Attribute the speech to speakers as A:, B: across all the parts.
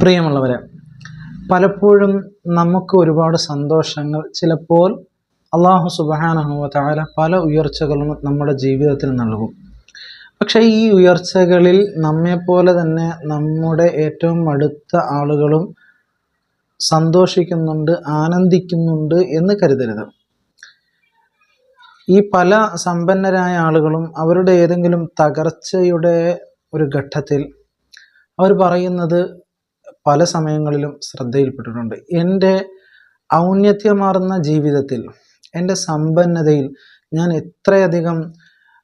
A: പ്രിയമുള്ളവരെ, പലപ്പോഴും നമുക്ക് ഒരുപാട് സന്തോഷങ്ങൾ ചിലപ്പോൾ അല്ലാഹു സുബ്ഹാനഹു വ തആല പല ഉയർച്ചകളും നമ്മുടെ ജീവിതത്തിൽ നൽകും. പക്ഷേ ഈ ഉയർച്ചകളിൽ നമ്മെപ്പോലെ തന്നെ നമ്മുടെ ഏറ്റവും അടുത്ത ആളുകളും സന്തോഷിക്കുന്നുണ്ട്, ആനന്ദിക്കുന്നുണ്ട് എന്ന് കരുതരുത്. ഈ പല സമ്പന്നരായ ആളുകളും അവരുടെ ഏതെങ്കിലും തകർച്ചയുടെ ഒരു ഘട്ടത്തിൽ അവർ പറയുന്നത് പല സമയങ്ങളിലും ശ്രദ്ധയിൽപ്പെട്ടിട്ടുണ്ട്. എൻ്റെ ഔന്നത്യമാർന്ന ജീവിതത്തിൽ, എൻ്റെ സമ്പന്നതയിൽ ഞാൻ എത്രയധികം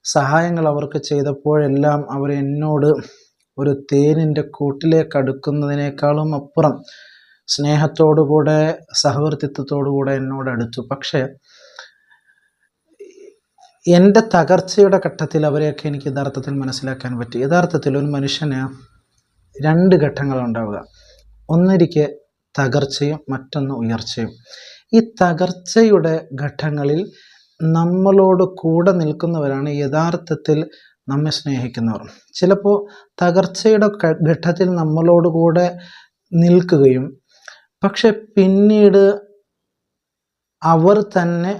A: സഹായങ്ങൾ അവർക്ക് ചെയ്തപ്പോഴെല്ലാം അവർ എന്നോട് ഒരു തേനിൻ്റെ കൂട്ടിലേക്ക് അടുക്കുന്നതിനേക്കാളും അപ്പുറം സ്നേഹത്തോടുകൂടെ സഹവർത്തിത്വത്തോടുകൂടെ എന്നോട് അടുത്തു. പക്ഷേ എൻ്റെ തകർച്ചയുടെ ഘട്ടത്തിൽ അവരെയൊക്കെ എനിക്ക് യഥാർത്ഥത്തിൽ മനസ്സിലാക്കാൻ പറ്റി. യഥാർത്ഥത്തിൽ ഒരു മനുഷ്യന് രണ്ട് ഘട്ടങ്ങളുണ്ടാവുക. ഒന്നിരിക്കെ തകർച്ചയും മറ്റൊന്ന് ഉയർച്ചയും. ഈ തകർച്ചയുടെ ഘട്ടങ്ങളിൽ നമ്മളോട് കൂടെ നിൽക്കുന്നവരാണ് യഥാർത്ഥത്തിൽ നമ്മെ സ്നേഹിക്കുന്നവർ. ചിലപ്പോൾ തകർച്ചയുടെ ഘട്ടത്തിൽ നമ്മളോട് കൂടെ നിൽക്കുകയും പക്ഷെ പിന്നീട് അവർ തന്നെ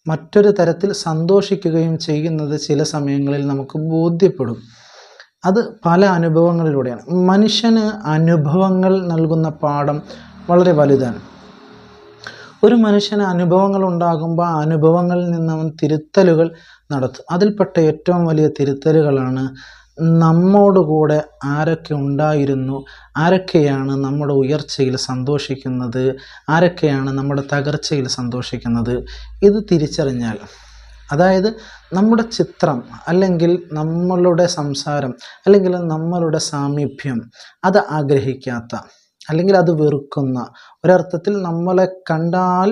A: മറ്റൊരു തരത്തിൽ സന്തോഷിക്കുകയും ചെയ്യുന്നത് ചില സമയങ്ങളിൽ നമുക്ക് ബോധ്യപ്പെടും. അത് പല അനുഭവങ്ങളിലൂടെയാണ്. മനുഷ്യന് അനുഭവങ്ങൾ നൽകുന്ന പാഠം വളരെ വലുതാണ്. ഒരു മനുഷ്യന് അനുഭവങ്ങൾ ഉണ്ടാകുമ്പോൾ ആ അനുഭവങ്ങളിൽ നിന്ന് അവൻ തിരുത്തലുകൾ നടത്തും. അതിൽപ്പെട്ട ഏറ്റവും വലിയ തിരുത്തലുകളാണ് നമ്മോടുകൂടെ ആരൊക്കെ ഉണ്ടായിരുന്നു, ആരൊക്കെയാണ് നമ്മുടെ ഉയർച്ചയിൽ സന്തോഷിക്കുന്നത്, ആരൊക്കെയാണ് നമ്മുടെ തകർച്ചയിൽ സന്തോഷിക്കുന്നത്. ഇത് തിരിച്ചറിഞ്ഞാൽ, അതായത് നമ്മുടെ ചിത്രം അല്ലെങ്കിൽ നമ്മളുടെ സംസാരം അല്ലെങ്കിൽ നമ്മളുടെ സാമീപ്യം അത് ആഗ്രഹിക്കാത്ത അല്ലെങ്കിൽ അത് വെറുക്കുന്ന, ഒരർത്ഥത്തിൽ നമ്മളെ കണ്ടാൽ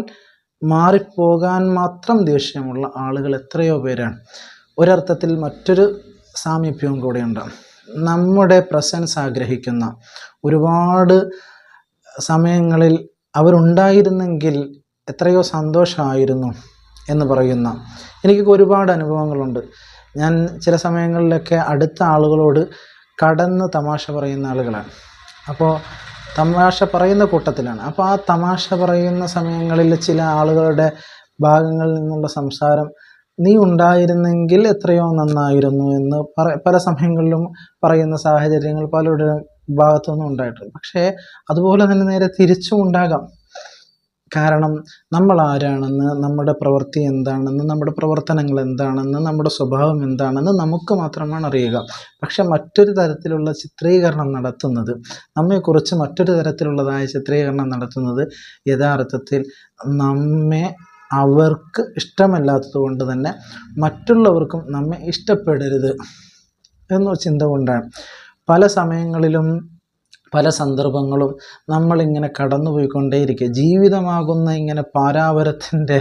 A: മാറിപ്പോകാൻ മാത്രം ദേഷ്യമുള്ള ആളുകൾ എത്രയോ പേരാണ്. ഒരർത്ഥത്തിൽ മറ്റൊരു സാമീപ്യവും കൂടെയുണ്ട്. നമ്മുടെ പ്രസൻസ് ആഗ്രഹിക്കുന്ന, ഒരുപാട് സമയങ്ങളിൽ അവരുണ്ടായിരുന്നെങ്കിൽ എത്രയോ സന്തോഷമായിരുന്നു എന്ന് പറയുന്ന, എനിക്കൊക്കെ ഒരുപാട് അനുഭവങ്ങളുണ്ട്. ഞാൻ ചില സമയങ്ങളിലൊക്കെ അടുത്ത ആളുകളോട് കടന്ന് തമാശ പറയുന്ന ആളുകളാണ്. അപ്പോൾ തമാശ പറയുന്ന കൂട്ടത്തിലാണ്. അപ്പോൾ ആ തമാശ പറയുന്ന സമയങ്ങളിൽ ചില ആളുകളുടെ ഭാഗങ്ങളിൽ നിന്നുള്ള സംസാരം, നീ ഉണ്ടായിരുന്നെങ്കിൽ എത്രയോ നന്നായിരുന്നു എന്ന് പല സമയങ്ങളിലും പറയുന്ന സാഹചര്യങ്ങൾ പലരുടെ ഭാഗത്തുനിന്നും ഉണ്ടായിട്ടുണ്ട്. പക്ഷേ അതുപോലെ തന്നെ നേരെ തിരിച്ചും ഉണ്ടാകാം. കാരണം നമ്മൾ ആരാണെന്ന്, നമ്മുടെ പ്രവൃത്തി എന്താണെന്ന്, നമ്മുടെ പ്രവർത്തനങ്ങൾ എന്താണെന്ന്, നമ്മുടെ സ്വഭാവം എന്താണെന്ന് നമുക്ക് മാത്രമാണ് അറിയുക. പക്ഷെ മറ്റൊരു തരത്തിലുള്ള ചിത്രീകരണം നടത്തുന്നത്, നമ്മെക്കുറിച്ച് മറ്റൊരു തരത്തിലുള്ളതായ ചിത്രീകരണം നടത്തുന്നത് യഥാർത്ഥത്തിൽ നമ്മെ അവർക്ക് ഇഷ്ടമല്ലാത്തത് കൊണ്ട് തന്നെ മറ്റുള്ളവർക്കും നമ്മെ ഇഷ്ടപ്പെടരുത് എന്നൊരു ചിന്ത കൊണ്ടാണ്. പല സമയങ്ങളിലും പല സന്ദർഭങ്ങളും നമ്മളിങ്ങനെ കടന്നുപോയിക്കൊണ്ടേയിരിക്കുക. ജീവിതമാകുന്ന ഇങ്ങനെ പാരാവരത്തിൻ്റെ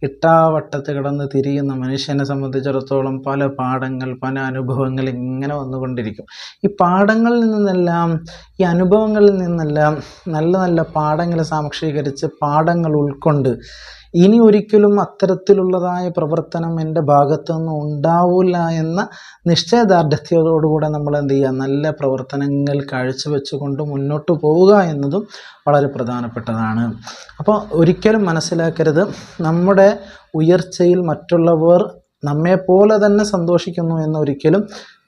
A: ഇട്ടാവട്ടത്ത് കിടന്ന് തിരിയുന്ന മനുഷ്യനെ സംബന്ധിച്ചിടത്തോളം പല പാഠങ്ങൾ, പല അനുഭവങ്ങൾ ഇങ്ങനെ വന്നുകൊണ്ടിരിക്കും. ഈ പാഠങ്ങളിൽ നിന്നെല്ലാം, ഈ അനുഭവങ്ങളിൽ നിന്നെല്ലാം നല്ല നല്ല പാഠങ്ങൾ സാക്ഷീകരിച്ച് പാഠങ്ങൾ ഉൾക്കൊണ്ട് ഇനി ഒരിക്കലും അത്തരത്തിലുള്ളതായ പ്രവർത്തനം എൻ്റെ ഭാഗത്തുനിന്ന് ഉണ്ടാവില്ല എന്ന നിശ്ചയദാർഢ്യത്തോടുകൂടെ നമ്മൾ എന്ത് ചെയ്യുക, നല്ല പ്രവർത്തനങ്ങൾ കാഴ്ചവെച്ചുകൊണ്ട് മുന്നോട്ട് പോവുക എന്നതും വളരെ പ്രധാനപ്പെട്ടതാണ്. അപ്പോൾ ഒരിക്കലും മനസ്സിലാക്കരുത്, നമ്മുടെ ഉയർച്ചയിൽ മറ്റുള്ളവർ നമ്മെപ്പോലെ തന്നെ സന്തോഷിക്കുന്നു എന്ന് ഒരിക്കലും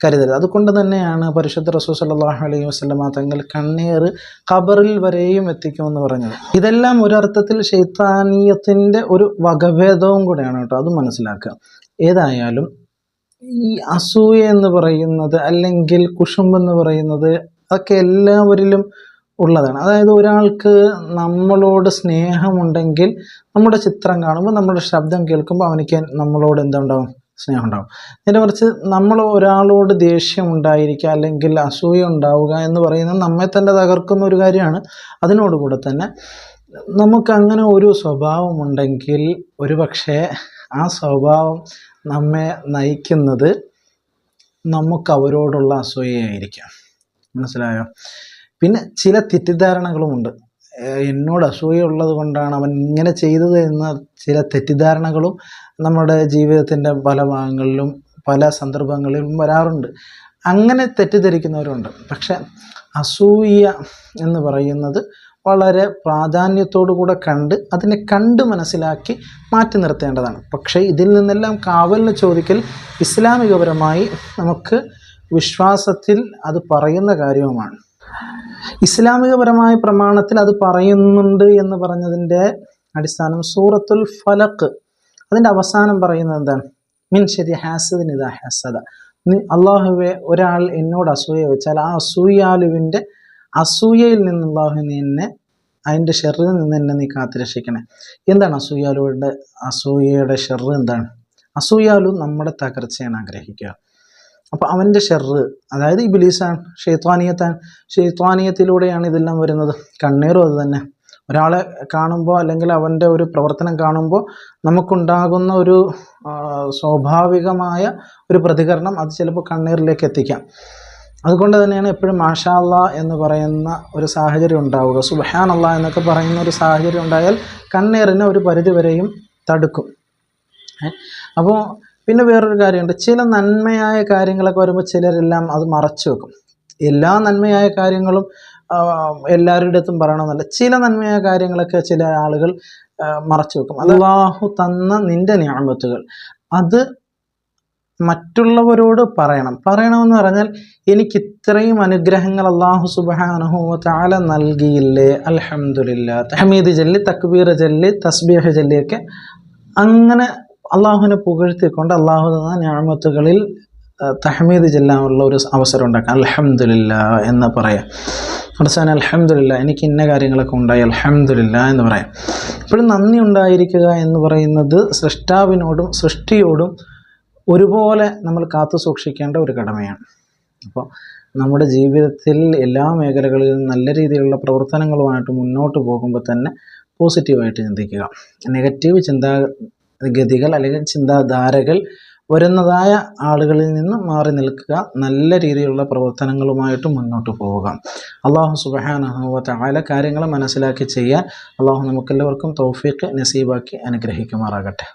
A: കരുതരുത്. അതുകൊണ്ട് തന്നെയാണ് പരിശുദ്ധ റസൂൽ സല്ലല്ലാഹു അലൈഹി വസല്ലമ തങ്ങൾ കണ്ണീർ ഖബറിൽ വരെയും എത്തിക്കുമെന്ന് പറഞ്ഞത്. ഇതെല്ലാം ഒരർത്ഥത്തിൽ ശൈത്താനീയത്തിൻ്റെ ഒരു വകഭേദവും കൂടെയാണ് കേട്ടോ, അത് മനസ്സിലാക്കുക. ഏതായാലും ഈ അസൂയ എന്ന് പറയുന്നത് അല്ലെങ്കിൽ കുശുമ്പെന്ന് പറയുന്നത് അതൊക്കെ എല്ലാവരിലും ഉള്ളതാണ്. അതായത് ഒരാൾക്ക് നമ്മളോട് സ്നേഹമുണ്ടെങ്കിൽ നമ്മുടെ ചിത്രം കാണുമ്പോൾ, നമ്മുടെ ശബ്ദം കേൾക്കുമ്പോൾ അവനിക്ക് നമ്മളോട് എന്തുണ്ടാവും, സ്നേഹം ഉണ്ടാവും. നേരെ മറിച്ച് നമ്മൾ ഒരാളോട് ദേഷ്യം ഉണ്ടായിരിക്കുക അല്ലെങ്കിൽ അസൂയ ഉണ്ടാവുക എന്ന് പറയുന്നത് നമ്മെ തന്നെ തകർക്കുന്ന ഒരു കാര്യമാണ്. അതിനോടുകൂടെ തന്നെ നമുക്കങ്ങനെ ഒരു സ്വഭാവമുണ്ടെങ്കിൽ ഒരുപക്ഷെ ആ സ്വഭാവം നമ്മെ നയിക്കുന്നത് നമുക്ക് അവരോടുള്ള അസൂയയായിരിക്കാം. മനസ്സിലായോ? പിന്നെ ചില തെറ്റിദ്ധാരണകളുമുണ്ട്. എന്നോട് അസൂയ ഉള്ളത് കൊണ്ടാണ് അവൻ ഇങ്ങനെ ചെയ്തത് എന്ന ചില തെറ്റിദ്ധാരണകളും നമ്മുടെ ജീവിതത്തിൻ്റെ പല ഭാഗങ്ങളിലും പല സന്ദർഭങ്ങളിലും വരാറുണ്ട്. അങ്ങനെ തെറ്റിദ്ധരിക്കുന്നവരുണ്ട്. പക്ഷെ അസൂയ എന്ന് പറയുന്നത് വളരെ പ്രാധാന്യത്തോടുകൂടെ അതിനെ കണ്ട് മനസ്സിലാക്കി മാറ്റി നിർത്തേണ്ടതാണ്. പക്ഷേ ഇതിൽ നിന്നെല്ലാം കാവലിന് ചോദിക്കൽ ഇസ്ലാമികപരമായി നമുക്ക് വിശ്വാസത്തിൽ അത് പറയുന്ന കാര്യവുമാണ്. ഇസ്ലാമികപരമായ പ്രമാണത്തിൽ അത് പറയുന്നുണ്ട് എന്ന് പറഞ്ഞതിൻ്റെ അടിസ്ഥാനം സൂറത്തുൽ ഫലഖ് അതിൻ്റെ അവസാനം പറയുന്നത് എന്താണ്? മിൻ ശരി ഹാസദിൻ ഇദാ ഹസദ. അള്ളാഹുവെ, ഒരാൾ എന്നോട് അസൂയ വെച്ചാൽ ആ അസൂയയിൽ നിന്ന് അള്ളാഹു നിന്നെ അതിൻ്റെ ഷെറിൽ നിന്ന് എന്നെ നീ കാത്തുരക്ഷിക്കണേ. എന്താണ് അസൂയയുടെ ഷെറ് എന്താണ്? അസൂയാലു നമ്മുടെ തകർച്ചയാണ് ആഗ്രഹിക്കുക. അപ്പോൾ അവൻ്റെ ഷെറ്, അതായത് ഇബ്ലീസാണ്, ഷെയ്ത്വാനിയത്തിലൂടെയാണ് ഇതെല്ലാം വരുന്നത്. കണ്ണീറും അത് തന്നെ. ഒരാളെ കാണുമ്പോൾ അല്ലെങ്കിൽ അവൻ്റെ ഒരു പ്രവർത്തനം കാണുമ്പോൾ നമുക്കുണ്ടാകുന്ന ഒരു സ്വാഭാവികമായ ഒരു പ്രതികരണം അത് ചിലപ്പോൾ കണ്ണീരിലേക്ക് എത്തിക്കാം. അതുകൊണ്ട് തന്നെയാണ് എപ്പോഴും മാഷാ അല്ലാ എന്ന് പറയുന്ന ഒരു സാഹചര്യം ഉണ്ടാവുക. സുബ്ഹാൻ അല്ലാ എന്നൊക്കെ പറയുന്ന ഒരു സാഹചര്യം ഉണ്ടായാൽ കണ്ണീറിനെ ഒരു പരിധിവരെയും തടുക്കും. അപ്പോൾ പിന്നെ വേറൊരു കാര്യമുണ്ട്, ചില നന്മയായ കാര്യങ്ങളൊക്കെ വരുമ്പോൾ ചിലരെല്ലാം അത് മറച്ചു വെക്കും. എല്ലാ നന്മയായ കാര്യങ്ങളും എല്ലാവരുടെ അടുത്തും പറയണമെന്നല്ല, ചില നന്മയായ കാര്യങ്ങളൊക്കെ ചില ആളുകൾ മറച്ചു വെക്കും. അല്ലാഹു തന്ന നിൻ്റെ നിഅമത്തുകൾ അത് മറ്റുള്ളവരോട് പറയണമെന്ന് പറഞ്ഞാൽ, എനിക്ക് ഇത്രയും അനുഗ്രഹങ്ങൾ അല്ലാഹു സുബ്ഹാനഹു വ തആല നൽകിയില്ലേ, അൽഹംദുലില്ലാ, തഹ്മീദ് ചൊല്ലി, തക്ബീർ ചൊല്ലി, തസ്ബീഹ് ചൊല്ലിയൊക്കെ അങ്ങനെ അള്ളാഹുവിനെ പുകഴ്ത്തിക്കൊണ്ട് അള്ളാഹു തന്ന നിഅമത്തുകളിൽ തഹ്മീദ് ചൊല്ലാനുള്ള ഒരു അവസരം ഉണ്ടാക്കാം. അൽഹംദുലില്ലാ എന്ന് പറയാം. അവസാനം അൽഹംദുലില്ലാ, എനിക്ക് ഇന്ന കാര്യങ്ങളൊക്കെ ഉണ്ടായി, അൽഹംദുലില്ലാ എന്ന് പറയാം. എപ്പോഴും നന്ദി ഉണ്ടായിരിക്കുക എന്ന് പറയുന്നത് സൃഷ്ടാവിനോടും സൃഷ്ടിയോടും ഒരുപോലെ നമ്മൾ കാത്തു സൂക്ഷിക്കേണ്ട ഒരു കടമയാണ്. അപ്പോൾ നമ്മുടെ ജീവിതത്തിൽ എല്ലാ മേഖലകളിലും നല്ല രീതിയിലുള്ള പ്രവർത്തനങ്ങളുമായിട്ട് മുന്നോട്ട് പോകുമ്പോൾ തന്നെ പോസിറ്റീവായിട്ട് ചിന്തിക്കുക. നെഗറ്റീവ് ചിന്താഗതികൾ അല്ലെങ്കിൽ ചിന്താധാരകൾ വരുന്നതായ ആളുകളിൽ നിന്ന് മാറി നിൽക്കുക. നല്ല രീതിയിലുള്ള പ്രവർത്തനങ്ങളുമായിട്ട് മുന്നോട്ട് പോവുക. അല്ലാഹു സുബ്ഹാനഹു വ തആല കാര്യങ്ങൾ മനസ്സിലാക്കി ചെയ്യാൻ അല്ലാഹു നമുക്കെല്ലാവർക്കും തൗഫീഖ് നസീബാക്കി അനുഗ്രഹിക്കുമാറാകട്ടെ.